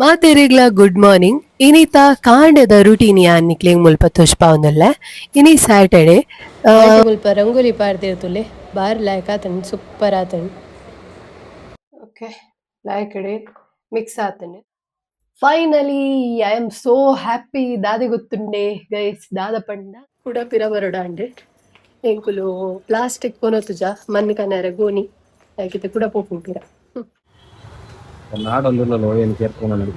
ಮಾತೆರೆಗ್ಲ good morning ಇನಿತ ಕಾಂಡದ routine ಯಾನ್ನಿಕ್ಲೆಗ್ ಮುಲ್ಪ ತುಷ್ಪಾವೊಂದುಲ್ಲ ಇನಿ ಸ್ಯಾಟರ್ಡೆ ಮುಲ್ಪ ರಂಗೋಲಿ ಪಾಡ್ದಿರ್ತುಲೆ ಬಾರಿ ಲಾಯ್ಕ್ ಆತನ್ ಸೂಪರ್ ಆತನ್. ಓಕೆ ಲಾಯ್ಕಡೆ ಮಿಕ್ಸ್ ಆತನ್. Finally I am so happy ದಾದೆ ಗೊತ್ತುಂಡೆ ಗೈಸ್ ದಾದ ಪಂಡ ಕೂಡ ಪಿರವರಡಾಂಡೆ ಎಂಕುಲು ಪ್ಲಾಸ್ಟಿಕ್ ಕೊನೊತುಜ ಮಣ್ಣು ಕನ್ನರ ಗೋಣಿ ಯಾಕಿತೆ ಕೂಡ ಪೋಪುಂಪಿರ ನಾಡೊಂದಿಲ್ಲ ಏನು ಕೇರ್ಕೊಂಡು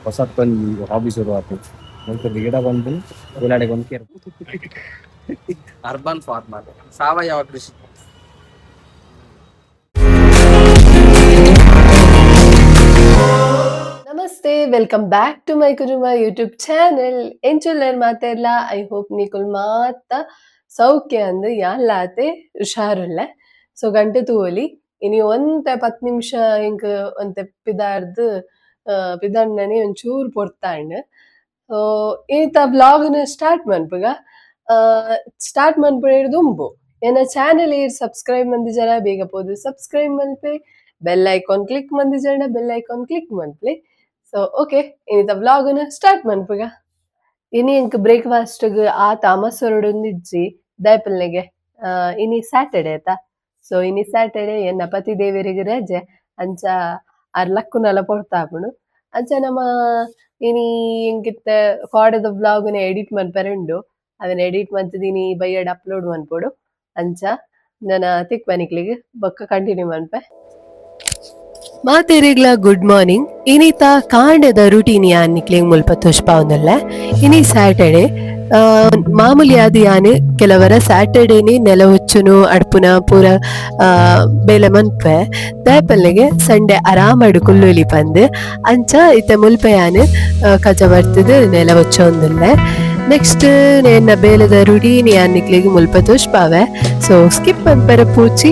ಹೊಸತ್ತೊಂದು ಹಾಬಿ ಶುರು ಆಯ್ತು ನಂತರ ಗಿಡ ಬಂದು ಉಳ್ಳಾಡೆಗೆ ಒಂದು ಕೇರ್ ಅರ್ಬನ್ ಫಾರ್ಮರ್ ಸಾವಯವ ಕೃಷಿ. ನಮಸ್ತೆ, ವೆಲ್ಕಮ್ ಬ್ಯಾಕ್ ಟು ಮೈ ಕುಟುಂಬ ಯೂಟ್ಯೂಬ್ ಚಾನೆಲ್. ಎಂಚುಲ್ಲರ್ ಮಾತೆರ್ಲ ಐ ಹೋಪ್ ನಿಕುಲ್ ಮಾತ ಸೌಖ್ಯ ಅಂದು ಯಾನ್ಲಾತೆ ಹುಷಾರುಲ್ಲ. ಸೊ ಗಂಟೆ ತೂವಲಿ ಇನಿ ಒಂತ 10 ನಿಮಿಷ ಇಂಕ್ ಒಂತೆ ಪಿದಾರ್ದು ಪಿದಣ್ಣನೆ ಒಂಚೂರು ಪೊರ್ತಾಂಡ್. ಈತ ಬ್ಲಾಗ್ನ ಸ್ಟಾರ್ಟ್ ಮನ್ಪುಗ ಸ್ಟಾರ್ಟ್ ಮನ್ಪುನ ದುಂಬು ಏನ ಚಾನೆಲ್ ಏರ್ ಸಬ್ಸ್ಕ್ರೈಬ್ ಮಂದಿಜರ ಬೇಗ ಪೋದು ಸಬ್ಸ್ಕ್ರೈಬ್ ಮನ್ಪೆ, ಬೆಲ್ ಐಕಾನ್ ಕ್ಲಿಕ್ ಮಂದಿಜರ ಬೆಲ್ ಐಕಾನ್ ಕ್ಲಿಕ್ ಮನ್ಪೆ. ಸೊ ಓಕೆ ಇನಿತ ಬ್ಲಾಗ್ನ ಸ್ಟಾರ್ಟ್ ಮನ್ಪುಗ. ಇನಿ ಇಂಕ್ ಬ್ರೇಕ್ಫಾಸ್ಟ್ ಆತ ಅಮಸೊರಡೊಂದಿಜ್ಜಿ ದಯಪಲ್ನೆಗೆ ಇನಿ ಸ್ಯಾಟರ್ಡೆ ಆಯ್ತಾ. ಸೊ ಇನಿ ಸ್ಯಾಟರ್ಡೆ ಎನ್ನ ಪತಿ ದೇವರಿಗೆ ರಜೆ ಅಂಚ ಆರ್ ಲಕ್ಕುನಲ ಪೊರ್ತಾಪುಂಡು ಅಂಚ ನಮ್ಮ ಇನಿ ಎಂಕಿತ್ತ ಕಾಡದ ಬ್ಲಾಗ್ನ ಎಡಿಟ್ ಮನ್ಪರೆಂಡು ಅದನ್ನ ಎಡಿಟ್ ಮಂತದಿನಿ ಬೈಯಡ್ ಅಪ್ಲೋಡ್ ಮನ್ಪೊಡು ಅಂಚ ನನ್ನ ತಿಕ್ ಪನಿಕ್ಲಿಗೆ ಬೊಕ್ಕ ಕಂಟಿನ್ಯೂ ಮನ್ಪೆ. ಮಾತೆರೆಗ್ಲ ಗುಡ್ ಮಾರ್ನಿಂಗ್ ಇನಿತ ಕಾಂಡದ ರೂಟೀನ್ ಯಾನ್ನಿಕ್ಲೆಗ್ ಮುಲ್ಪ ತುಷ್ಪಾವೊಂದುಲ್ಲ ಇನಿ ಸ್ಯಾಟರ್ಡೆ ಮಾಮೂಲಿ ಆದ್ ಯಾನ್ ಕೆಲವರ ಸ್ಯಾಟರ್ಡೇನೆ ನೆಲ ಹುಚ್ಚುನು ಅಡ್ಪುನ ಪೂರ ಬೇಲೆ ಮನ್ಪೆ ದಾಯಪಲ್ಲೆಗೆ ಸಂಡೆ ಆರಾಮಡ್ ಕುಲ್ಲುಲಿ ಪಂದ್ ಅಂಚ ಇತ್ತೆ ಮುಲ್ಪ ಯಾನ್ ಕಜ ಬರ್ತದ ನೆಲ ಹೊಚ್ಚೊಂದುಲ್ಲ. ನೆಕ್ಸ್ಟ್ ನೇನ ಬೇಲೆದ ರೂಟೀನ್ ಯಾನ್ನಿಕ್ಲೆಗ್ ಮುಲ್ಪ ತುಷ್ಪಾವೆ. ಸೊ ಸ್ಕಿಪ್ ಅನ್ಪರ ಪೂಚಿ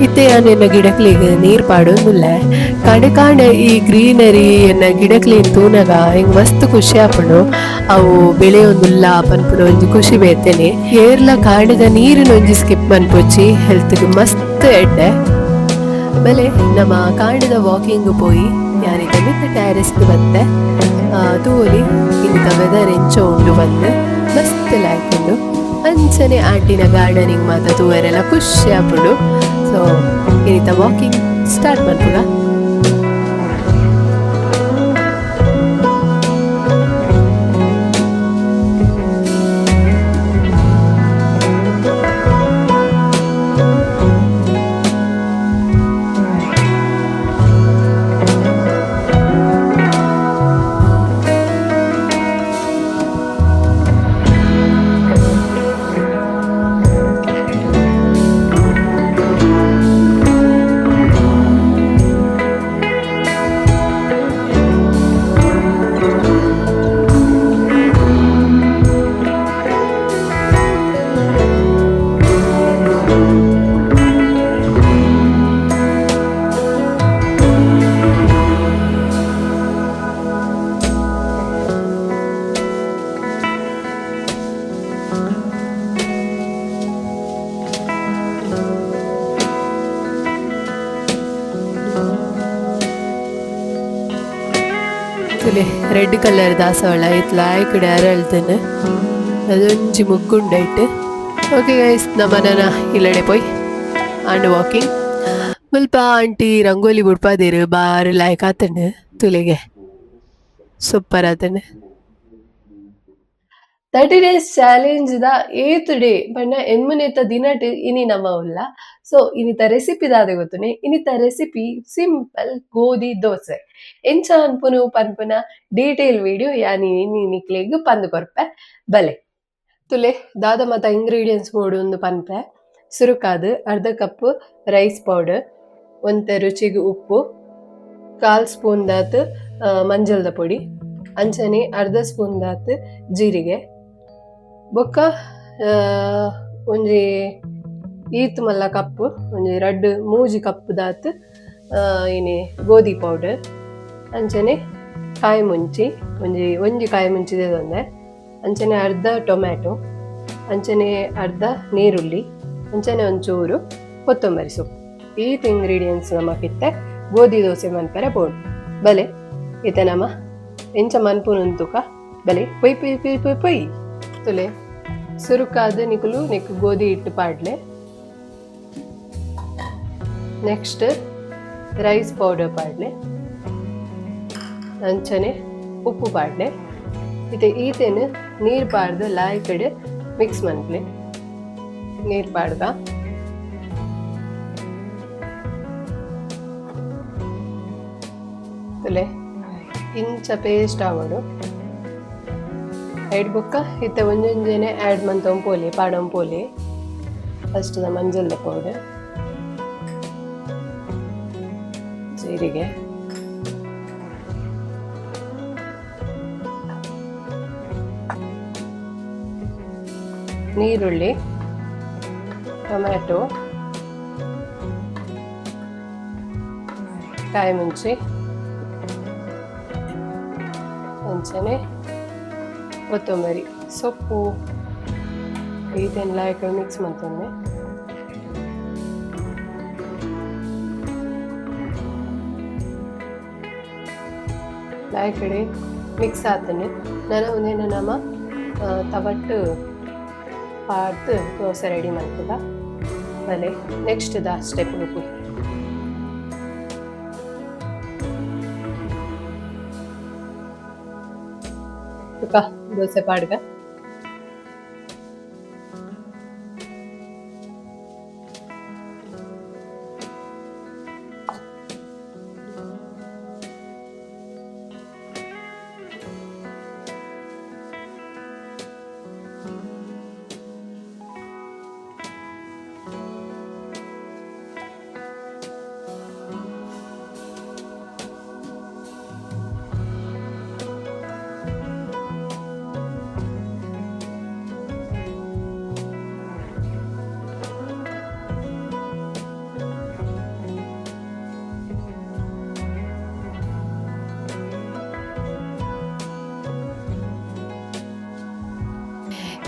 ಇತ್ತೆ ಎನ್ನ ಗಿಡಕ್ಲಿಗೆ ನೀರ್ ಪಾಡೊಂದುಲ್ಲ ಕಾಂಡೆ ಈ ಗ್ರೀನರಿ ಎನ್ನ ಗಿಡಕ್ಲಿನ್ ತೂನಗ ಹಿಂಗ್ ಮಸ್ತ್ ಖುಷಿ ಆಪುಂಡು. ಅವು ಬೆಳೆಯೊಂದುಲ್ಲ ಪನ್ಪುನ ಒಂಜಿ ಖುಷಿ ಬೇತೇನೆ. ಏರ್ಲ ಕಾಂಡದ ನೀರಿನ ಒಂಜಿ ಸ್ಕಿಪ್ ಮನ್ಪೊಚ್ಚಿ ಹೆಲ್ತ್ಗೆ ಮಸ್ತ್ ಎಡ್ಡೆ. ಬೆಲೆ ನಮ್ಮ ಕಾಂಡದ ವಾಕಿಂಗ್ ಪೋಯಿ ಯಾನಿಗೆ ಮಿತ್ತ ಟ್ಯಾರೆಸ್ಗೆ ಬತ್ತೆ ತೂಲಿ ಇಂತ ವೆದರ್ ಎಂಚೋ ಉಂಡು ಬಂದು ಮಸ್ತ್ ಲಾಯ್ಕೊಂಡು ಅಂಚನೆ ಆಂಟಿನ ಗಾರ್ಡನಿಂಗ್ ಮಾತ ತೂವರೆಲ್ಲ ಖುಷಿ ಆಪುಂಡು. ಸೊ ಇನಿತ ವಾಕಿಂಗ್ ಸ್ಟಾರ್ಟ್ ಮನ್ಪುಗ. ರೆಡ್ ಕಲರ್ ದಾಸವಾಳ ಇತ್ಲ ಆಯ್ಕಡೆ ಅರಳ್ತೇನೆ ಅದೊಂಜಿ ಮುಗ್ಗುಂಡಾಯ್ತು. ಓಕೆ ಗೈಸ್ ನಮ್ಮನ ಇಲ್ಲಡೆ ಪೋಯ್ ಆಂಡ್ ವಾಕಿಂಗ್ ಮುಲ್ಪ ಆಂಟಿ ರಂಗೋಲಿ ಬುಡ್ಪಾದೇರು ಬಾರಿ ಲಾಯ್ಕ್ ಆತಂಡು ತುಲೆಗೆ ಸೂಪರ್ ಆತಂಡು. 30 days ಚಾಲೆಂಜ್ ದ 8th ಡೇ ಬಣ್ಣ ಎನ್ಮುನೇತ ದಿನಟ್ ಇನಿ ನಮ್ಮ ಉಲ್ಲ. ಸೊ ಇನಿತ ರೆಸಿಪಿ ದಾದೆ ಗೊತ್ತುನೆ. ಇನಿತ ರೆಸಿಪಿ ಸಿಂಪಲ್ ಗೋಧಿ ದೋಸೆ ಎಂಚ ಅನ್ಪುನು ಪನ್ಪುನ ಡೀಟೇಲ್ ವಿಡಿಯೋ ಯಾನಿ ನಿಕ್ಲೆಗ್ ಪಂದು ಕೊರ್ಪೆ ಬಲೆ ತುಲೆ ದಾದ ಮತ ಇಂಗ್ರೀಡಿಯೆಂಟ್ಸ್ ಬೋಡು ಒಂದು ಪನ್ಪೆ. ಸುರುಕಾದು ಅರ್ಧ ಕಪ್ ರೈಸ್ ಪೌಡರ್, ಒಂತೆ ರುಚಿಗೆ ಉಪ್ಪು, 1/4 ಸ್ಪೂನ್ ದಾತ್ ಮಂಜಲ್ದ ಪೊಡಿ, ಅಂಚನೆ ಅರ್ಧ ಸ್ಪೂನ್ ದಾತ್ ಜೀರಿಗೆ, ಬೊಕ್ಕ ಒಂಜಿ ಈತ್ ಮಲ್ಲ ಕಪ್ಪು ಒಂಜಿ ರಡ್ಡ್ ಮೂಜಿ ಕಪ್ ದಾತ್ ಇನಿ ಗೋಧಿ ಪೌಡರ್ ಅಂಚನೆ ಕಾಯಿ ಮುಂಚಿ ಒಂಜಿ ಕಾಯಿ ಮುಂಚಿದೆ ತೊಂದೆ ಅಂಚನೆ ಅರ್ಧ ಟೊಮ್ಯಾಟೊ ಅಂಚನೆ ಅರ್ಧ ನೀರುಳ್ಳಿ ಅಂಚನೆ ಒಂಚೂರು ಕೊತ್ತಂಬರಿ ಸೊಪ್ಪು ಈತ್ ಇಂಗ್ರೀಡಿಯೆಂಟ್ಸ್ ನಮಕಿತ್ತೆ ಗೋಧಿ ದೋಸೆ ಮನ್ಪರೆ ಬೋಡು ಬಲೆ ಈತ ನಮ ಎಂಚ ಮನ್ಪುನುಂತುಕ ಬಲೆ ಪೊಯ್ ಪೊಯ್ ಪೊಯ್ ಪೊಯ್ ಪೊಯ್ ತುಲೆ ಸುರುಕಾದ ನಿಕುಲು ನೆಕ್ ಗೋಧಿ ಹಿಟ್ಟು ಪಾಡ್ಲೆ ನೆಕ್ಸ್ಟ್ ರೈಸ್ ಪೌಡರ್ ಪಾಡ್ಲೆ ಅಂಚನೆ ಉಪ್ಪು ಪಾಡ್ಲೆ ಇತ್ತೆ ಈತೇನು ನೀರು ಪಾಡ್ದು ಲಾಯ್ ಕಡೆ ಮಿಕ್ಸ್ ಮನ್ಪ್ಲೆ ನೀರು ಪಾಡ್ಗ ತುಲೆ ಇಂಚ ಪೇಸ್ಟ್ ಆವಡು ಐಡ್ ಬೊಕ್ಕ ಇತ್ತೆ ಒಂಜೊಂಜೆನೆ ಆ್ಯಡ್ ಮಂತೊಂದು ಪೋಲಿ ಪಾಡೊಂದು ಪೋಲಿ ಫಸ್ಟ್ ಮಂಜಲ್ದ ಪೌಡರ್ ಜೀರಿಗೆ ನೀರುಳ್ಳಿ ಟೊಮ್ಯಾಟೊ ಕಾಯಿ ಮುಂಚಿ ಅಂಚನೆ ಕೊತ್ತಂಬರಿ ಸೊಪ್ಪು ಇದೆಲ್ಲ ಹಾಕೊಂಡು ಮಿಕ್ಸ್ ಮಾಡ್ತೇನೆ ಲಾಯ್ ಕಡೆ ಮಿಕ್ಸ್ ಆತನೆ ನಾನು ಒಂದೇನು ನಮ್ಮ ತವಟ್ಟು ಪಾಡ್ದು ದೋಸೆ ರೆಡಿ ಮಾಡ್ತದ ಬಲೆ ನೆಕ್ಸ್ಟ್ ದ ಸ್ಟೆಪ್ ಉಪ್ಪು ದೋಸೆ ಪಾಡ್ಗ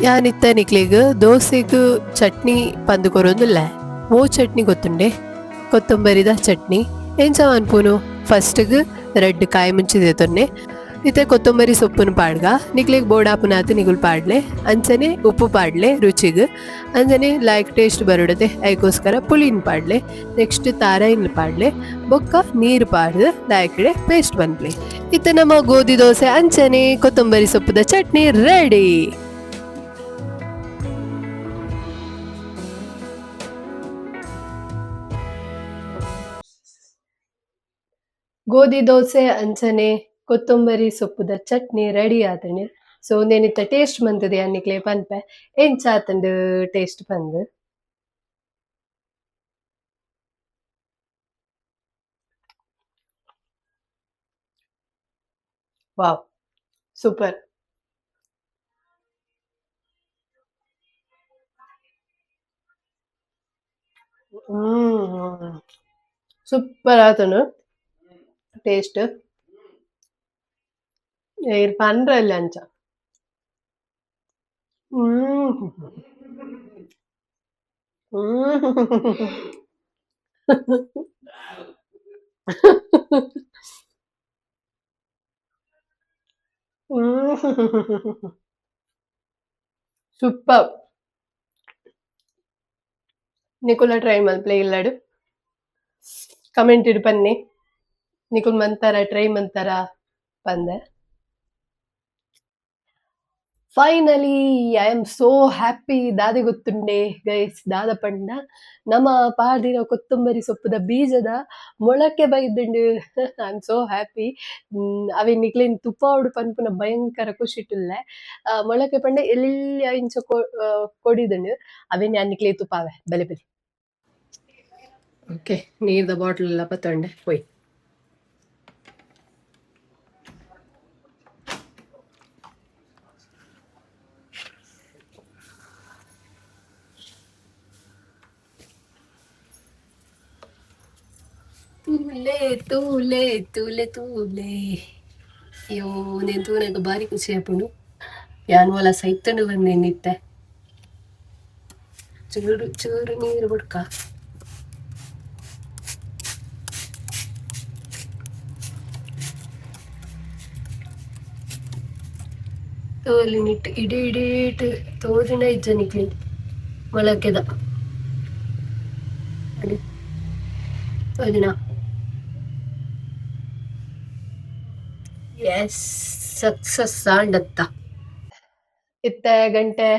ಯಾನಿತ್ತ ನಿಕ್ಲಿಗ್ ದೋಸೆಗ್ ಚಟ್ನಿ ಪಂದು ಕೊರೊಂದುಲ್ಲ ಓ ಚಟ್ನಿ ಗೊತ್ತುಂಡೆ ಕೊತ್ತಂಬರಿದ ಚಟ್ನಿ ಎಂಚ ಅನ್ಪುನು ಫಸ್ಟ್ಗ್ ರೆಡ್ ಕಾಯಿ ಮುಂಚಿದೆ ತೊನ್ನೆ ಇತ್ತೆ ಕೊತ್ತಂಬರಿ ಸೊಪ್ಪುನು ಪಾಡ್ಗ ನಿಕ್ಲಿಗ್ ಬೋಡಾಪುನಾತು ನಿಗುಲ್ ಪಾಡ್ಲೆ ಅಂಚನೆ ಉಪ್ಪು ಪಾಡ್ಲೆ ರುಚಿಗ್ ಅಂಚನೆ ಲೈಕ್ ಟೇಸ್ಟ್ ಬರೋಡತೆ ಅದಕ್ಕೋಸ್ಕರ ಪುಳಿನ್ ಪಾಡ್ಲೆ ನೆಕ್ಸ್ಟ್ ತಾರಾಯಿನ್ ಪಾಡ್ಲೆ ಬೊಕ್ಕ ನೀರು ಪಾಡ್ದು ಲಾಯ್ಕಡೆ ಪೇಸ್ಟ್ ಬಂದ್ಲೆ ಇತ್ತೆ ನಮ್ಮ ಗೋಧಿ ದೋಸೆ ಅಂಚನೆ ಕೊತ್ತಂಬರಿ ಸೊಪ್ಪುದ ಚಟ್ನಿ ರೆಡಿ. ಗೋಧಿ ದೋಸೆ ಅಂಚನೆ ಕೊತ್ತಂಬರಿ ಸೊಪ್ಪುದ ಚಟ್ನಿ ರೆಡಿ ಆತಂಡು ಸೊ ಒಂದೇನಿತ್ತ ಟೇಸ್ಟ್ ಬಂತದೆ ಅನ್ನಿಕ್ಲೆ ಪನ್ಪೆ ಎಂಚ ಆತಂಡು ಟೇಸ್ಟ್ ಬಂದು ವಾವ್ ಸೂಪರ್ ಸೂಪರ್ ಆತನು ಟೇಸ್ಟ್ ಏರ್ ಪನ್ರಲ್ಲ ಅಂಚ ಸೂಪರ್ ನಿಕುಲ ಟ್ರೈ ಮಲ್ಪ್ಲೆ ಇಲ್ಲಾಡು ಕಮೆಂಟ್ ಇಡು ಪನ್ನಿ ನಿಕುಲ್ ಮಂತಾರ ಟ್ರೈ ಮಂತಾರ ಪಂದೆ finally I am so happy ದಾದೆ ಗೊತ್ತುಂಡೆ ಗೈಸ್ ದಾದ ಪಂಡ ನಮ್ಮ ಪಾಡಿನ ಕೊತ್ತಂಬರಿ ಸೊಪ್ಪುದ ಬೀಜದ ಮೊಳಕೆ ಬೈದುಂಡು ಐ ಆಮ್ ಸೋ ಹ್ಯಾಪಿ ಅವೆ ನಿಕ್ಲೆನ್ ತುಪ್ಪ ಉಡು ಪನ್ಪುನ ಭಯಂಕರ ಖುಷಿಟ್ಟುಲ್ಲೆ ಮೊಳಕೆ ಪಂಡ ಎಲ್ಲಿ ಇಂಚ ಕೊಡಿದುಂಡು ಅವೆನ್ ನಿಕ್ಲೆ ತುಪ್ಪಾವೆ ಬೆಲೆ ಬೆಲೆ ಓಕೆ ನೀರ್ದ ಬಾಟಲ್ ಎಲ್ಲ ಪತ್ತೊಂಡೆ ಹೋಯ್ ತೂಲೆ ತೂಲೆ ತೂಲೆ ತೂಲೆ ಅಯ್ಯೋ నేను ತೂನಗ ಬಾರಿ ಖುಷಿ ಆಪುಂಡು ಯಾನ್ ಒಲ ಸೈತಂಡು ಬಂದೇನಿತ್ತೆ ಚೂರು ಚೂರು ನೀರು ಬಿಡ್ಕ ತೋಲಿ ನಿಟ್ಟು ಇಡೀ ಇಡೀಟ್ ತೋದಿನ ಇಜ್ಜನಿಕ್ಲಿ ಮೊಳಕೆದ ಅಡಿ ತೋದಿನ ಎಸ್ ಸಕ್ಸಸ್ ಆಂಡತ್ತ ಇತ್ತ ಗಂಟೆ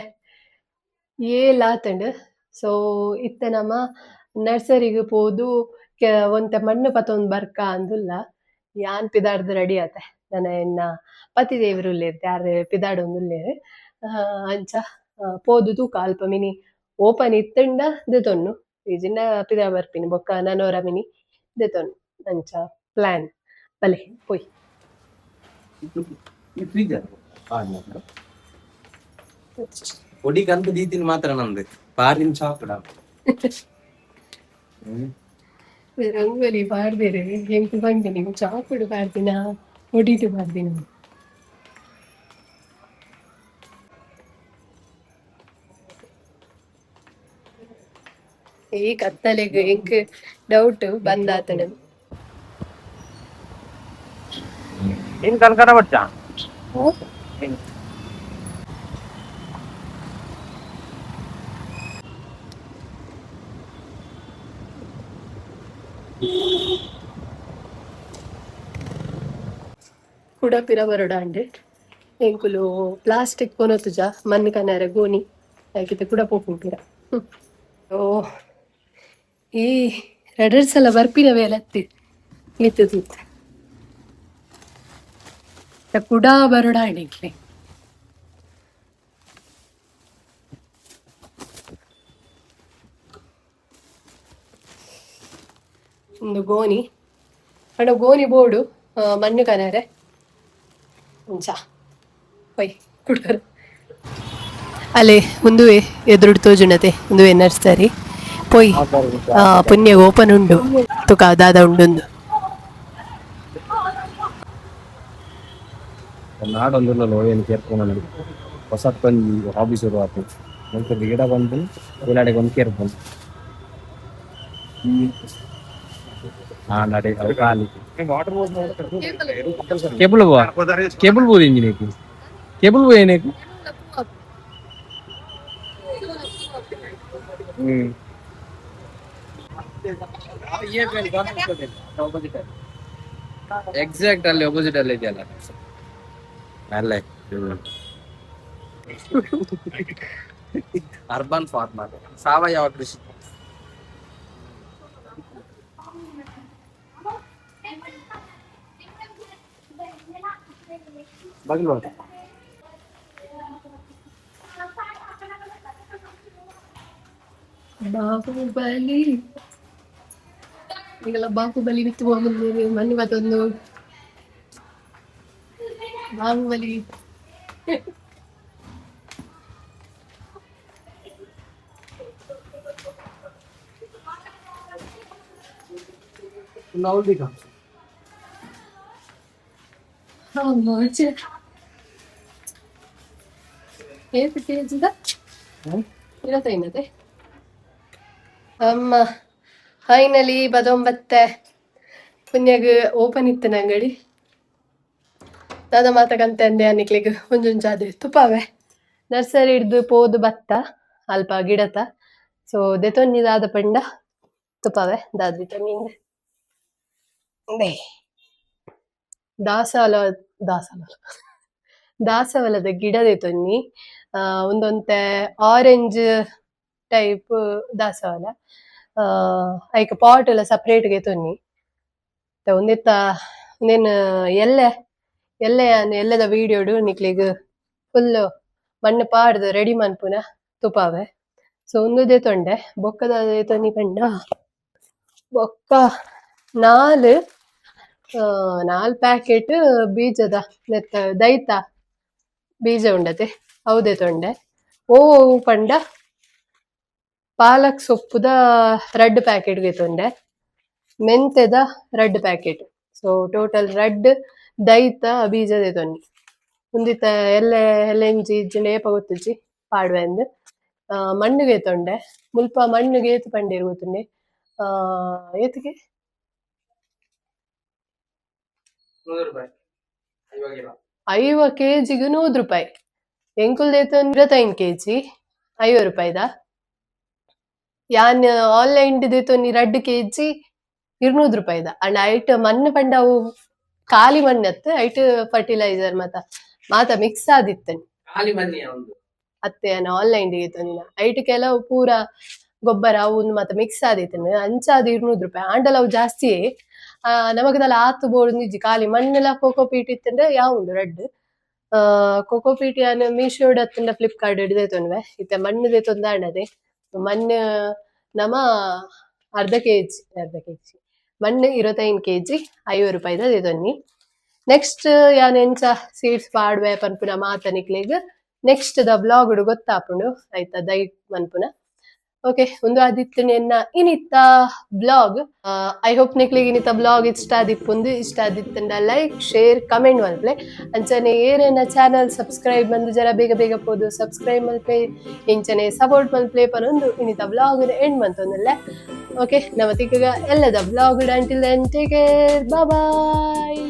ಏಲಾತಂಡ್ ಸೊ ಇತ್ತ ನಮ್ಮ ನರ್ಸರಿಗೆ ಪೋದು ಒಂತೆ ಮಣ್ಣು ಪತ್ತೊಂದು ಬರ್ಕ ಅಂದುಲ್ಲ ಯಾನ್ ಪಿದಾಡ್ದು ರೆಡಿ ಆತೆ ನನ್ನ ಎನ್ನ ಪತಿ ದೇವರು ಉಲ್ಲೇರ್ತೆ ಯಾರು ಪಿದಾಡೊಂದುಲ್ಲೇರು ಅಂಚ ಪೋದು ತೂಕ ಅಲ್ಪ ಮಿನಿ ಓಪನ್ ಇತ್ತಂಡ ದೆತೊನ್ನು ಈಜಿಂಡ ಪಿದಾ ಬರ್ಪಿನಿ ಬೊಕ್ಕ ನನೋರ ಮಿನಿ ದೆತೊನ್ನು ಅಂಚ ಪ್ಲಾನ್ ಬಲೆ ಪೊಯ್ ಒಡಿಗಂತ ದೀತಿನ ಮಾತ್ರ ನಂದು ಪಾರಿನ ಚಾಕಡ ರಂಗೋಲಿ ಪಾಡ್ದೇರೆ ಹೆಂಗ್ ಬಂದೆ ನೀವು ಚಾಪುಡು ಪಾಡ್ದಿನ ಒಡಿದು ಪಾಡ್ದಿನ ಈ ಕತ್ತಲೆಗೆ ಹೆಂಗ್ ಡೌಟ್ ಬಂದಾತನ ಏನ್ ಕಲ್ಕರ ಬಚ್ಚ ಕೂಡ ಪಿರ ಬರೋಡಾಂಡೆ ಎಂಕುಲು ಪ್ಲಾಸ್ಟಿಕ್ ಕೊನೊತ್ತುಜ ಮಣ್ಣು ಕನ್ನರ ಗೋಣಿ ಹಾಕಿತ್ತು ಕೂಡ ಪೋಪುಂಟಿರ ಓ ಈ 2 ಸಲ ಬರ್ಪಿನ ವೇಲತ್ತಿ ಇತ್ತು ಕೂಡ ಬರೋಡಾಂಡೆ ಒಂದು ಗೋಣಿ ಅಣ್ಣ ಗೋಣಿ ಬೋರ್ಡು ಮಣ್ಣು ಕನ್ನರೆ ఉంచా పోయి కుడరు అలే ముందువే ఎదురుడు తోజునతే ముందువే నర్సరీ పోయి పుణ్య ఓపెన్ ఉండు తుక దాదా ఉండు ನಾಡೊಂದರಲ್ಲೋ ಏನು ಕೇರ್ಕೊಂಡು ಹೊಸತ್ತೊಂದು ಹಾಬಿ ಶುರು ಆಯ್ತು ನಂತರ ಗಿಡ ಬಂದು ಉಳ್ಳಾಡೆಗೆ ಒಂದು ಕೇರ್ಕೊಂಡು ನಡೆ ಅವ್ರ ಖಾಲಿ ಕೇಬಲ್ ಬೋದು ಇಂಜಿನಿಯಕ್ಕೆ ಕೇಬಲ್ ಬೋ ಏನಕ್ಕೆ ಎಕ್ಸಾಕ್ಟ್ ಅಲ್ಲಿ opposite ಅಲ್ಲಿ ಇದೆಯಲ್ಲ ಅಲ್ಲೇ ಅರ್ಬನ್ ಫಾರ್ಮರ್ ಸಾವಯವ ಕೃಷಿ ಬಾಹುಬಲಿ ಈಗೆಲ್ಲ ಬಾಹುಬಲಿ ಬಿತ್ತು ಹೋಗುದು ಮಣ್ಣು ಮತ್ತೊಂದು ಬಾಹುಬಲಿ ಏತು ಕೇಜಿದ ಇರತ್ತೈನತೆ ಅಮ್ಮ ಫೈನಲಿ 19 ಪುಣ್ಯಗ್ ಓಪನ್ ಇತ್ತು ಅಂಗಡಿ ದಾದ ಮಾತಕಂತೆ ಅಂದೆ ಅನ್ನಿಕ್ಲಿಗೆ ಒಂಜೊಂಜಾದೆ ತುಪ್ಪವೆ ನರ್ಸರಿ ಹಿಡ್ದು ಪೋದು ಬತ್ತ ಅಲ್ಪ ಗಿಡತ ಸೊ ದೆತೊನ್ನಿ ದಾದ ಪಂಡ ತುಪ್ಪವೆ ದಾದ್ವಿ ತನ್ನಿಂದೆ ದಾಸವಾಳ ದಾಸವಾಳದ ಗಿಡದೆ ತೊನ್ನಿ ಒಂದೊಂತೆ ಆರೆಂಜ್ ಟೈಪ್ ದಾಸವಾಳ ಐಕ್ ಪಾಟ್ ಎಲ್ಲ ಸಪ್ರೇಟ್ಗೆ ತೊನ್ನಿ ಒಂದಿತ್ತ ಒಂದೇನು ಎಲ್ಲದ ವೀಡಿಯೋಡು ನಿಕ್ಲಿಗ್ ಫುಲ್ ಮಣ್ಣು ಪಾಡ್ದು ರೆಡಿ ಮನ್ಪುನ ತುಪಾವೆ ಸೊ ಒಂದುದೇ ತೊಂಡೆ ಬೊಕ್ಕದ ತೊನ್ನಿ ಪಂಡ ಬೊಕ್ಕ 4 ಪ್ಯಾಕೆಟ್ ಬೀಜದ ದೈತ ಬೀಜ ಉಂಡತೆ ಹೌದೇ ತೊಂಡೆ ಓ ಪಂಡ ಪಾಲಕ್ ಸೊಪ್ಪುದ 2 ಪ್ಯಾಕೆಟ್ಗೆ ತೊಂಡೆ ಮೆಂತೆದ red packet. So total red ದೈತ ಬೀಜದ ತೊನ್ನಿ ಉಂದಿತ ಎಲ್ಲೆ ಎಲ್ಲೆಂಜಿ ಇಜ್ಜಿಂಡ ಏಪ ಗೊತ್ತಿಜ್ಜಿ ಪಾಡ್ವೆ ಅಂದ್ ಮಣ್ಣುಗೆ ತೊಂಡೆ ಮುಲ್ಪ ಮಣ್ಣುಗೆ ಏತು ಪಂಡೇರು ಗೊತ್ತುಂಡೆ ಏತಿಗೆ 5 kg 100 ರೂಪಾಯಿ ಎಂಕುಲ್ದೇತ 25 kg 50 ರೂಪಾಯಿದ ಯಾನ್ ಆನ್ಲೈನ್ ದೇತೊನಿ 2 kg 200 ರೂಪಾಯಿದ ಅಂಡ್ ಐಟ್ ಮಣ್ಣು ಪಂಡವು ಖಾಲಿ ಮಣ್ಣತ್ತು ಐಟ್ ಫರ್ಟಿಲೈಸರ್ ಮಾತ ಮಿಕ್ಸ್ ಆದಿತ್ತನ್ ಖಾಲಿ ಮಣ್ಣಿ ಒಂದು ಅತ್ತೆ ಆನ್ಲೈನ್ ದೇತೊನಿನ ಐಟ್ ಕೆಲವು ಪೂರ ಗೊಬ್ಬರ ಅವು ಮತ್ತೆ ಮಿಕ್ಸ್ ಆದಿತ್ತನ್ ಅಂಚಾದ 200 ರೂಪಾಯಿ ಆಂಡಲ ಅವು ಜಾಸ್ತಿ ನಮಗದಲ್ಲ ಆತು ಬೋರ್ಡ್ ನಿಜ್ಜಿ ಖಾಲಿ ಮಣ್ಣೆಲ್ಲ ಕೋಕೋಪೀಟ್ ಇತ್ತಂದ್ರೆ ಯಾವುದು ರೆಡ್ ಕೋಕೋಪೀಟ್ ಯಾನ್ ಮೀಶೋಡ್ ಹತ್ತಿಂದ ಫ್ಲಿಪ್ಕಾರ್ಟ್ ಹಿಡಿದೇತೊನ್ವೆ ಇತ್ತೆ ಮಣ್ಣು ದೇತೊಂದಾಂಡದೆ ಮಣ್ಣು ನಮ ಅರ್ಧ ಕೆಜಿ ಮಣ್ಣು 25 kg 50 ರೂಪಾಯಿದ ದೇತೊನ್ನಿ ನೆಕ್ಸ್ಟ್ ಯಾನ್ ಎಂಚ ಸೀಡ್ಸ್ ಪಾಡ್ವೆ ಪನ್ಪುನ ಮಾತ ನಿಕ್ಲೆಗ್ ನೆಕ್ಸ್ಟ್ ದ ಬ್ಲಾಗ್ ಗೊತ್ತಾಪುಂಡು ಆಯ್ತಾ ದೈಟ್ ಮನ್ಪುನ ಓಕೆ ಒಂದು ಆದಿತ್ತನೆ ಇನಿತ್ತ ಬ್ಲಾಗ್ ಐ ಹೋಪ್ ನಿಕ್ಲಿಗೆ ಇನಿತ್ತ ಬ್ಲಾಗ್ ಇಷ್ಟ ಆದಿಪ್ಪುಂದು ಇಷ್ಟ ಆದಿತ್ತಂಡ ಲೈಕ್ ಶೇರ್ ಕಮೆಂಟ್ ಮಲ್ಪಲೆ ಅಂಚನೆ ಏರೇನ ಚಾನಲ್ ಸಬ್ಸ್ಕ್ರೈಬ್ ಬಂದು ಜರ ಬೇಗ ಬೇಗ ಪೋದು ಸಬ್ಸ್ಕ್ರೈಬ್ ಮಲ್ಪೆ ಇಂಚನೆ ಸಪೋರ್ಟ್ ಮಲ್ಪಲೆ ಪನೊಂದು ಇನಿತ್ತ ಬ್ಲಾಗ್ ಎಂಡ್ ಮಂತೊಂದಲ್ಲ ಓಕೆ ನವತಿಗ ಎಲ್ಲದ blog until then take care ಬಾಯ್